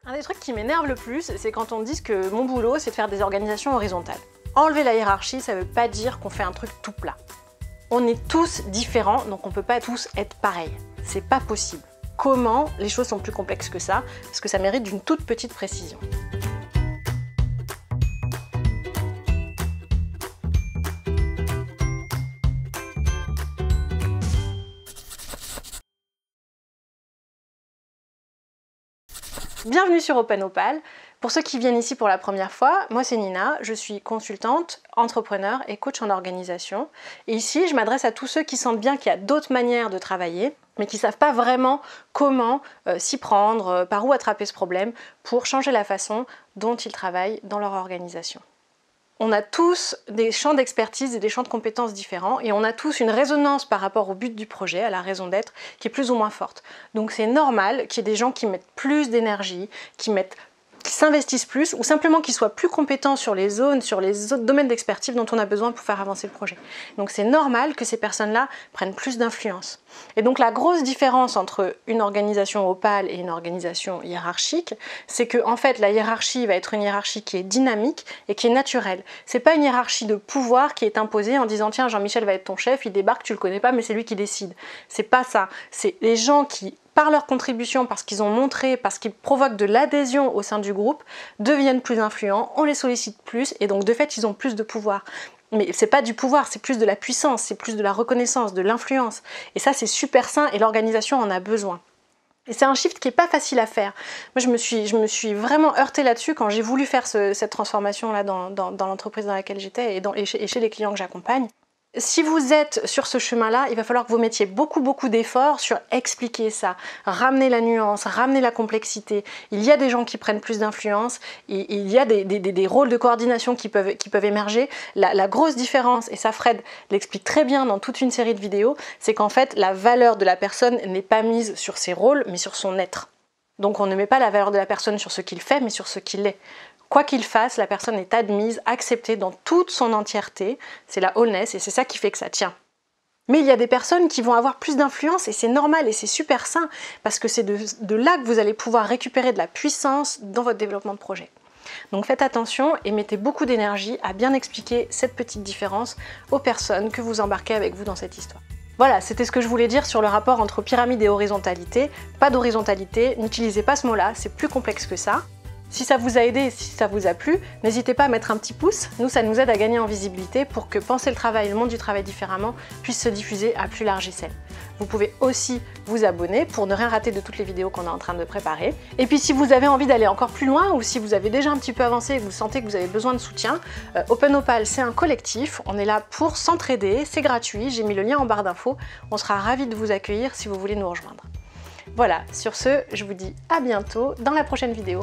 Un des trucs qui m'énerve le plus, c'est quand on dit que mon boulot, c'est de faire des organisations horizontales. Enlever la hiérarchie, ça veut pas dire qu'on fait un truc tout plat. On est tous différents, donc on peut pas tous être pareils. C'est pas possible. Comment les choses sont plus complexes que ça? Parce que ça mérite d'une toute petite précision. Bienvenue sur Open Opal. Pour ceux qui viennent ici pour la première fois, moi c'est Nina, je suis consultante, entrepreneur et coach en organisation. Et ici, je m'adresse à tous ceux qui sentent bien qu'il y a d'autres manières de travailler, mais qui ne savent pas vraiment comment s'y prendre, par où attraper ce problème, pour changer la façon dont ils travaillent dans leur organisation. On a tous des champs d'expertise et des champs de compétences différents et on a tous une résonance par rapport au but du projet, à la raison d'être, qui est plus ou moins forte. Donc c'est normal qu'il y ait des gens qui mettent plus d'énergie, qui s'investissent plus ou simplement qu'ils soient plus compétents sur les zones, sur les autres domaines d'expertise dont on a besoin pour faire avancer le projet. Donc c'est normal que ces personnes-là prennent plus d'influence. Et donc la grosse différence entre une organisation opale et une organisation hiérarchique, c'est que en fait la hiérarchie va être une hiérarchie qui est dynamique et qui est naturelle. C'est pas une hiérarchie de pouvoir qui est imposée en disant tiens Jean-Michel va être ton chef, il débarque, tu le connais pas mais c'est lui qui décide. C'est pas ça. C'est les gens qui par leur contribution, parce qu'ils ont montré, parce qu'ils provoquent de l'adhésion au sein du groupe, deviennent plus influents, on les sollicite plus et donc de fait ils ont plus de pouvoir. Mais c'est pas du pouvoir, c'est plus de la puissance, c'est plus de la reconnaissance, de l'influence. Et ça c'est super sain et l'organisation en a besoin. Et c'est un shift qui n'est pas facile à faire. Moi je me suis vraiment heurtée là-dessus quand j'ai voulu faire cette transformation-là dans l'entreprise dans laquelle j'étais et chez les clients que j'accompagne. Si vous êtes sur ce chemin-là, il va falloir que vous mettiez beaucoup d'efforts sur expliquer ça, ramener la nuance, ramener la complexité. Il y a des gens qui prennent plus d'influence, et il y a des rôles de coordination qui peuvent émerger. La grosse différence, et ça Fred l'explique très bien dans toute une série de vidéos, c'est qu'en fait la valeur de la personne n'est pas mise sur ses rôles, mais sur son être. Donc on ne met pas la valeur de la personne sur ce qu'il fait, mais sur ce qu'il est. Quoi qu'il fasse, la personne est admise, acceptée dans toute son entièreté. C'est la wholeness et c'est ça qui fait que ça tient. Mais il y a des personnes qui vont avoir plus d'influence et c'est normal et c'est super sain parce que c'est de là que vous allez pouvoir récupérer de la puissance dans votre développement de projet. Donc faites attention et mettez beaucoup d'énergie à bien expliquer cette petite différence aux personnes que vous embarquez avec vous dans cette histoire. Voilà, c'était ce que je voulais dire sur le rapport entre pyramide et horizontalité. Pas d'horizontalité, n'utilisez pas ce mot-là, c'est plus complexe que ça. Si ça vous a aidé et si ça vous a plu, n'hésitez pas à mettre un petit pouce. Nous, ça nous aide à gagner en visibilité pour que Penser le travail, le monde du travail différemment puisse se diffuser à plus large échelle. Vous pouvez aussi vous abonner pour ne rien rater de toutes les vidéos qu'on est en train de préparer. Et puis si vous avez envie d'aller encore plus loin ou si vous avez déjà un petit peu avancé et que vous sentez que vous avez besoin de soutien, Open Opal c'est un collectif, on est là pour s'entraider, c'est gratuit, j'ai mis le lien en barre d'infos, on sera ravis de vous accueillir si vous voulez nous rejoindre. Voilà, sur ce, je vous dis à bientôt dans la prochaine vidéo.